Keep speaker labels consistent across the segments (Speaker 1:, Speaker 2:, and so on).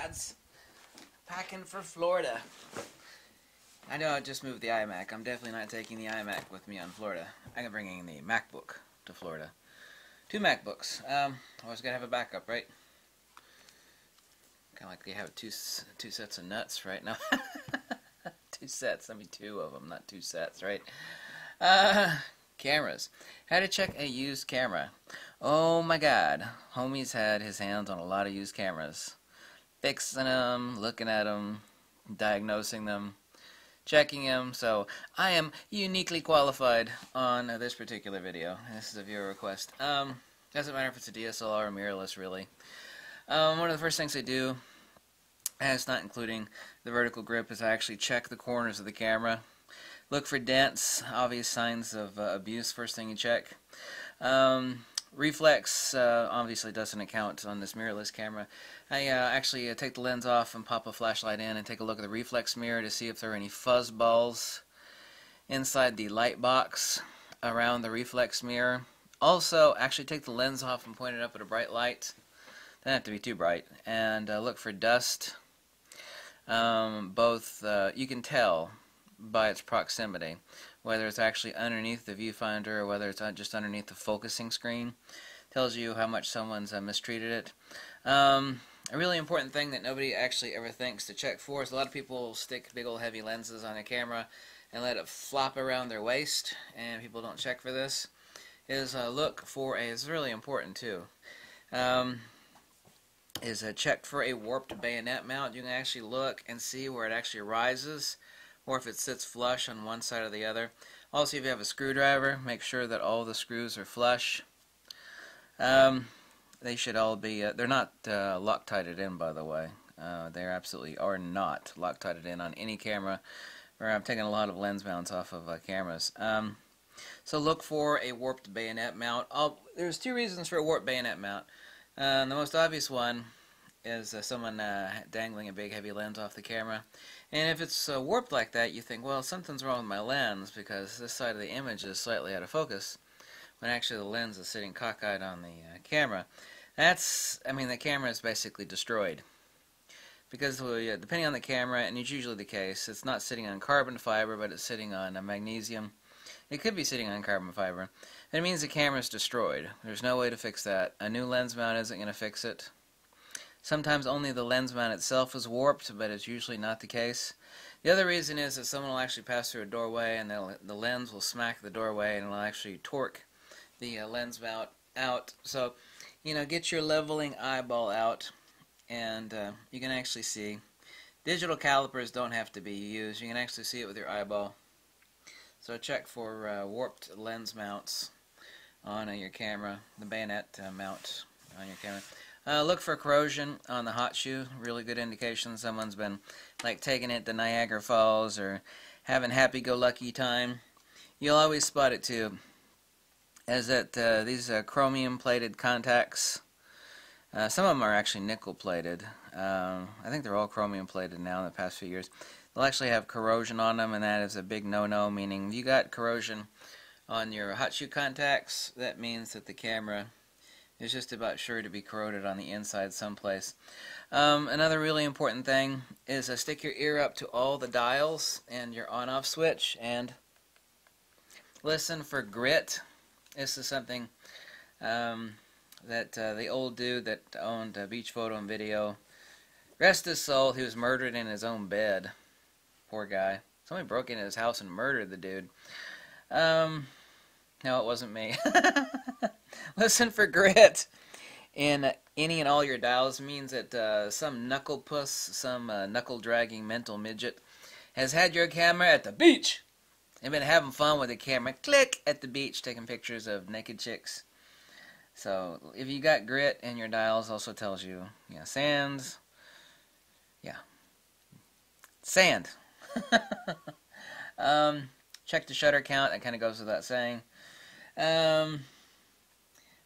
Speaker 1: lads. Packing for Florida. I know I just moved the iMac. I'm definitely not taking the iMac with me on Florida. I'm bringing the MacBook to Florida. 2 MacBooks. Always gotta have a backup, right? Kind of like they have two sets of nuts right now. 2 sets. I mean 2 of them, not 2 sets, right? Cameras. How to check a used camera. Oh my God. Homie's had his hands on a lot of used cameras. Fixing them, looking at them, diagnosing them, checking them. So I am uniquely qualified on this particular video. This is a viewer request. Doesn't matter if it's a DSLR or mirrorless, really. One of the first things I do, and it's not including the vertical grip, is I actually check the corners of the camera. Look for dents, obvious signs of abuse, first thing you check. Reflex obviously doesn't account on this mirrorless camera. I actually take the lens off and pop a flashlight in and take a look at the reflex mirror to see if there are any fuzz balls inside the light box around the reflex mirror. Also, actually take the lens off and point it up at a bright light. Doesn't have to be too bright. And look for dust. You can tell by its proximity whether it's actually underneath the viewfinder or whether it's just underneath the focusing screen. Tells you how much someone's mistreated it. A really important thing that nobody actually ever thinks to check for is a lot of people stick big old heavy lenses on a camera and let it flop around their waist, and people don't check for this. Is look for it's really important too. Is check for a warped bayonet mount. You can actually look and see where it actually rises, or if it sits flush on one side or the other. Also, if you have a screwdriver, make sure that all the screws are flush. They should all be, they're not Loctited in, by the way. They absolutely are not Loctited in on any camera, where I'm taking a lot of lens mounts off of cameras. So look for a warped bayonet mount. There's 2 reasons for a warped bayonet mount. The most obvious one is someone dangling a big heavy lens off the camera. And if it's warped like that, you think, well, something's wrong with my lens because this side of the image is slightly out of focus, when actually the lens is sitting cockeyed on the camera. The camera is basically destroyed. Because depending on the camera, and it's usually the case, it's not sitting on carbon fiber, but it's sitting on magnesium. It could be sitting on carbon fiber. That means the camera is destroyed. There's no way to fix that. A new lens mount isn't going to fix it. Sometimes only the lens mount itself is warped, but it's usually not the case. The other reason is that someone will actually pass through a doorway, and the lens will smack the doorway, and it'll actually torque the lens mount out. So, get your leveling eyeball out, and you can actually see. Digital calipers don't have to be used. You can actually see it with your eyeball. So check for warped lens mounts on your camera, the bayonet mount on your camera. Look for corrosion on the hot shoe. Really good indication someone's been taking it to Niagara Falls or having happy-go-lucky time. You'll always spot it too. Is that these chromium-plated contacts. Some of them are actually nickel-plated. I think they're all chromium-plated now in the past few years. They'll actually have corrosion on them, and that is a big no-no, meaning you got corrosion on your hot shoe contacts. That means that the camera is just about sure to be corroded on the inside someplace. Another really important thing is stick your ear up to all the dials and your on-off switch and listen for grit. This is something that the old dude that owned Beach Photo and Video, rest his soul, he was murdered in his own bed. Poor guy. Somebody broke into his house and murdered the dude. No, it wasn't me. Listen for grit in any and all your dials. Means that some knuckle puss, some knuckle-dragging mental midget has had your camera at the beach and been having fun with the camera. Click at the beach, taking pictures of naked chicks. So if you got grit in your dials, also tells you, sands. Yeah, sand. Check the shutter count. That kind of goes without saying.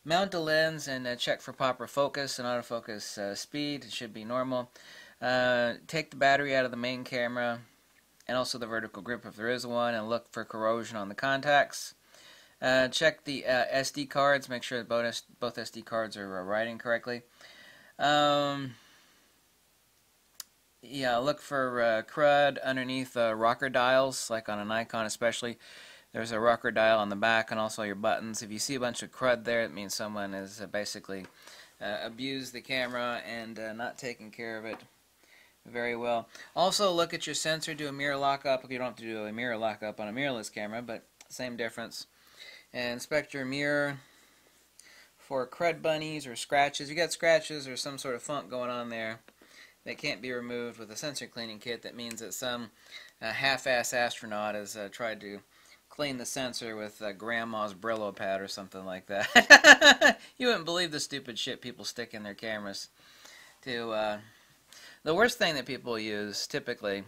Speaker 1: Mount the lens and check for proper focus and autofocus speed. It should be normal. Take the battery out of the main camera and also the vertical grip if there is one, and look for corrosion on the contacts. Check the SD cards. Make sure that both SD cards are writing correctly. Yeah, look for crud underneath rocker dials, like on a Nikon especially. There's a rocker dial on the back and also your buttons. If you see a bunch of crud there, it means someone has basically abused the camera and not taken care of it very well. Also, look at your sensor. Do a mirror lockup. You don't have to do a mirror lockup on a mirrorless camera, but same difference. And inspect your mirror for crud bunnies or scratches. You got scratches or some sort of funk going on there that can't be removed with a sensor cleaning kit. That means that some half-ass astronaut has tried to clean the sensor with grandma's Brillo pad or something like that. You wouldn't believe the stupid shit people stick in their cameras. The worst thing that people use typically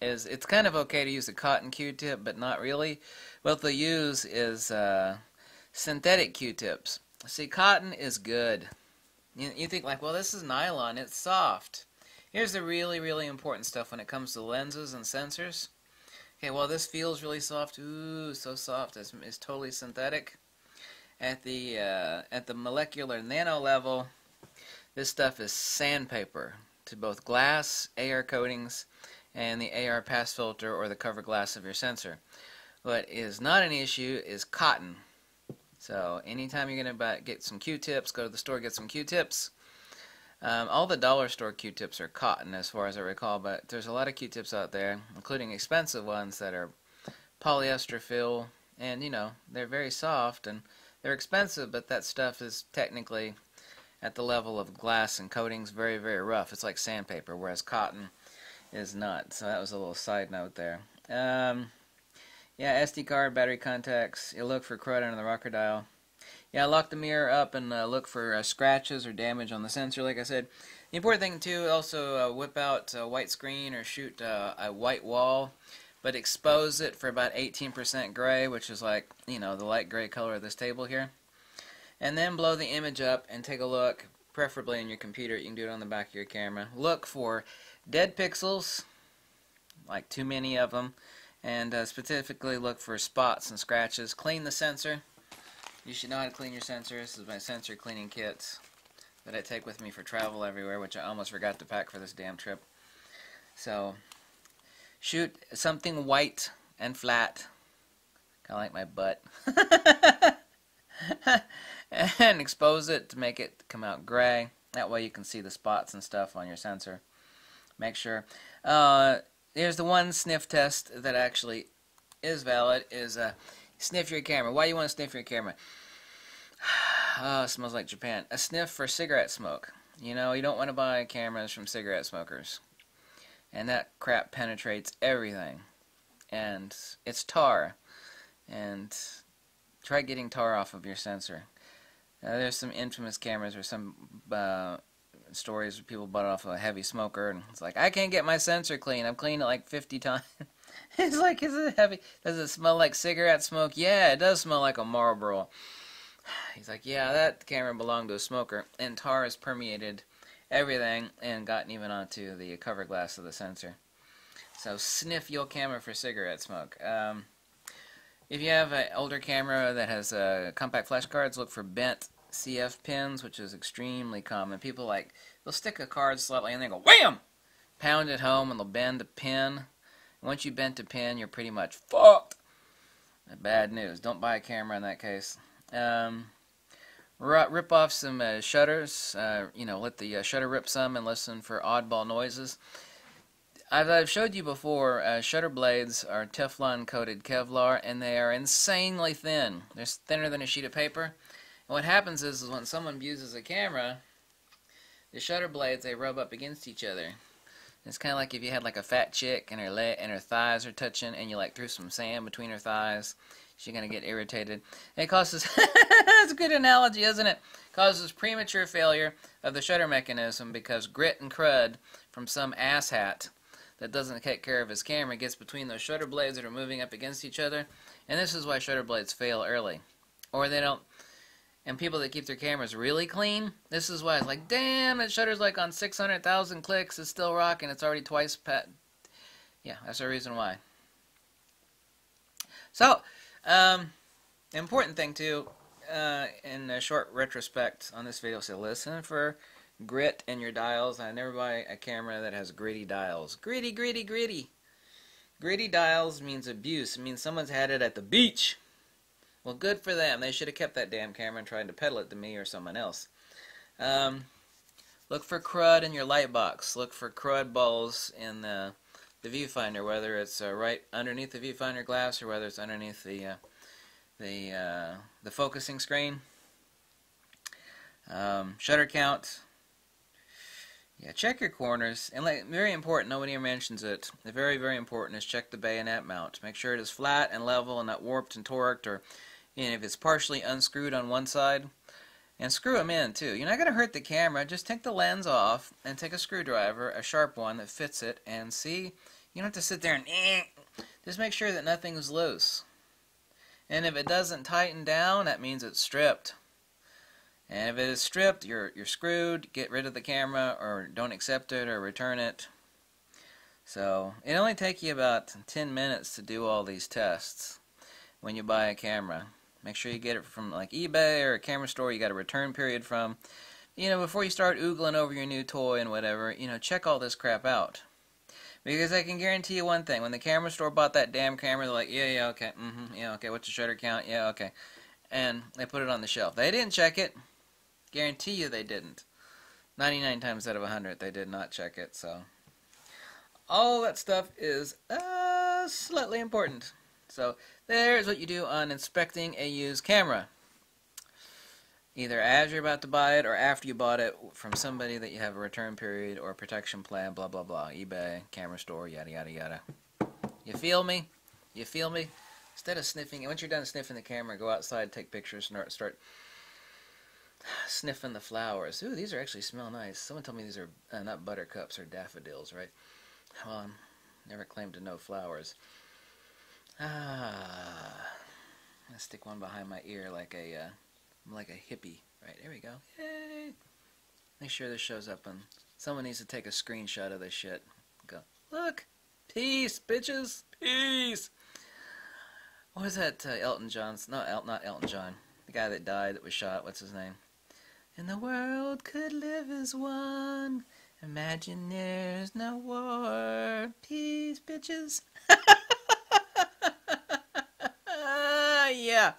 Speaker 1: is, it's kind of okay to use a cotton Q-tip, but not really. What they'll use is synthetic Q-tips. See, cotton is good. You think like, well, this is nylon, it's soft. Here's the really, really important stuff when it comes to lenses and sensors. Okay, well, this feels really soft. Ooh, so soft. It's totally synthetic. At the molecular nano level, this stuff is sandpaper to both glass, AR coatings, and the AR pass filter or the cover glass of your sensor. What is not an issue is cotton. So anytime you're going to get some Q-tips, go to the store, get some Q-tips. All the dollar store Q-tips are cotton as far as I recall, but there's a lot of Q-tips out there, including expensive ones that are polyester fill, and you know, they're very soft and they're expensive, but that stuff is technically at the level of glass and coatings, very, very rough. It's like sandpaper, whereas cotton is not. So that was a little side note there. Yeah, SD card, battery contacts. You look for crud under the rocker dial. Yeah, lock the mirror up and look for scratches or damage on the sensor, like I said. The important thing, too, also whip out a white screen or shoot a white wall, but expose it for about 18% gray, which is like, you know, the light gray color of this table here. And then blow the image up and take a look, preferably on your computer. You can do it on the back of your camera. Look for dead pixels, like too many of them, and specifically look for spots and scratches. Clean the sensor. You should know how to clean your sensor. This is my sensor cleaning kit that I take with me for travel everywhere, which I almost forgot to pack for this damn trip. So, shoot something white and flat, kind of like my butt, and expose it to make it come out gray. That way you can see the spots and stuff on your sensor. Make sure. Here's the one sniff test that actually is valid, is sniff your camera. Why do you want to sniff your camera? Oh, it smells like Japan. A sniff for cigarette smoke. You know, you don't want to buy cameras from cigarette smokers. And that crap penetrates everything. And it's tar. And try getting tar off of your sensor. There's some infamous cameras or some stories where people bought it off of a heavy smoker, and it's like, I can't get my sensor clean. I've cleaned it like 50 times. It's like, is it heavy? Does it smell like cigarette smoke? Yeah, it does smell like a Marlboro. He's like, yeah, that camera belonged to a smoker, and tar has permeated everything and gotten even onto the cover glass of the sensor. So sniff your camera for cigarette smoke. If you have an older camera that has compact flash cards, look for bent CF pins, which is extremely common. People like, they'll stick a card slightly and they go wham! Pound it home and they'll bend the pin. Once you bent a pin, you're pretty much fucked. Bad news. Don't buy a camera in that case. Rip off some shutters. You know, let the shutter rip some and listen for oddball noises. I've showed you before, shutter blades are Teflon coated Kevlar, and they are insanely thin. They're thinner than a sheet of paper. And what happens is when someone uses a camera, the shutter blades, they rub up against each other. It's kind of like if you had like a fat chick and her thighs are touching, and you like threw some sand between her thighs. She's gonna get irritated. And it causes that's a good analogy, isn't it? Causes premature failure of the shutter mechanism because grit and crud from some asshat that doesn't take care of his camera gets between those shutter blades that are moving up against each other, and this is why shutter blades fail early, or they don't. And people that keep their cameras really clean, this is why it's like, damn, that shutter's like on 600,000 clicks, it's still rocking, it's already twice pat. Yeah, that's the reason why. So, important thing too, in a short retrospect on this video, so listen for grit in your dials. I never buy a camera that has gritty dials. Gritty, gritty, gritty. Gritty dials means abuse. It means someone's had it at the beach. Well, good for them. They should have kept that damn camera and tried to peddle it to me or someone else. Look for crud in your light box. Look for crud balls in the viewfinder, whether it's right underneath the viewfinder glass or whether it's underneath the focusing screen. Shutter count. Yeah, check your corners. And very important, nobody ever mentions it. The very, very important is check the bayonet mount. Make sure it is flat and level and not warped and torqued, or if it's partially unscrewed on one side. And screw them in, too. You're not going to hurt the camera. Just take the lens off and take a screwdriver, a sharp one that fits it, and see, you don't have to sit there and just make sure that nothing is loose. And if it doesn't tighten down, that means it's stripped. And if it is stripped, you're screwed. Get rid of the camera, or don't accept it, or return it. So it only takes you about 10 minutes to do all these tests when you buy a camera. Make sure you get it from like eBay or a camera store you got a return period from. Before you start oogling over your new toy and whatever, check all this crap out. Because I can guarantee you one thing: when the camera store bought that damn camera, they're like, yeah, okay, yeah, okay, what's the shutter count? Yeah, okay. And they put it on the shelf. They didn't check it. Guarantee you they didn't. 99 times out of 100 they did not check it. So all that stuff is slightly important. So there's what you do on inspecting a used camera. Either as you're about to buy it or after you bought it from somebody that you have a return period or a protection plan, blah, blah, blah. eBay, camera store, yada, yada, yada. You feel me? You feel me? Instead of sniffing, once you're done sniffing the camera, go outside, take pictures, and start sniffing the flowers. Ooh, these actually smell nice. Someone told me these are not buttercups or daffodils, right? Well, never claimed to know flowers. I'm gonna stick one behind my ear like a hippie. Right, there we go. Yay! Make sure this shows up, and someone needs to take a screenshot of this shit. Go, look! Peace, bitches! Peace! What was that Elton John's? No, not Elton John. The guy that died that was shot. What's his name? And the world could live as one. Imagine there's no war. Peace, bitches. Yeah.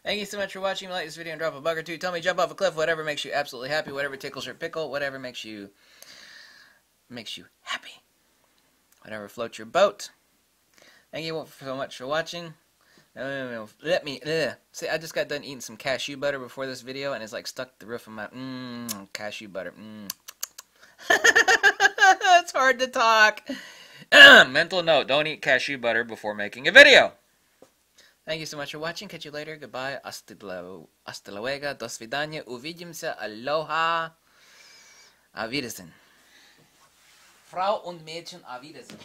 Speaker 1: Thank you so much for watching. If you like this video and drop a buck or two. Tell me jump off a cliff. Whatever makes you absolutely happy. Whatever tickles your pickle. Whatever makes you happy. Whatever floats your boat. Thank you so much for watching. Let me see. I just got done eating some cashew butter before this video, and it's like stuck to the roof of my cashew butter. It's hard to talk. Mental note: don't eat cashew butter before making a video. Thank you so much for watching. Catch you later. Goodbye. Hasta luego. До свидания. Увидимся. Aloha. Auf Wiedersehen. Frau und Mädchen, auf Wiedersehen.